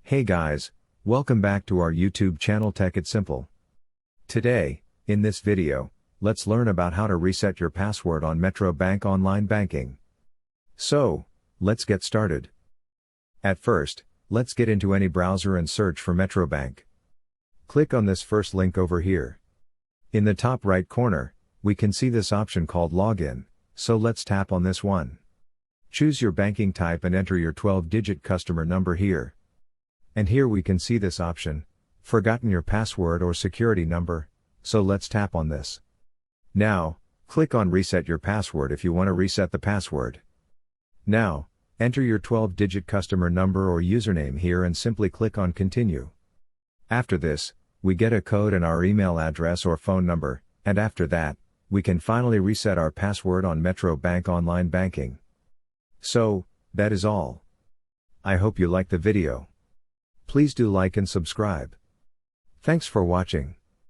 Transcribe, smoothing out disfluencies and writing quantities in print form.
Hey guys, welcome back to our YouTube channel Tech It Simple. Today, in this video, let's learn about how to reset your password on Metro Bank online banking. So, let's get started. At first, let's get into any browser and search for Metro Bank. Click on this first link over here. In the top right corner, we can see this option called Login, so let's tap on this one. Choose your banking type and enter your 12-digit customer number here. And here we can see this option, forgotten your password or security number, so let's tap on this. Now, click on Reset Your Password if you want to reset the password. Now, enter your 12-digit customer number or username here and simply click on Continue. After this, we get a code and our email address or phone number, and after that, we can finally reset our password on Metro Bank online banking. So, that is all. I hope you liked the video. Please do like and subscribe. Thanks for watching.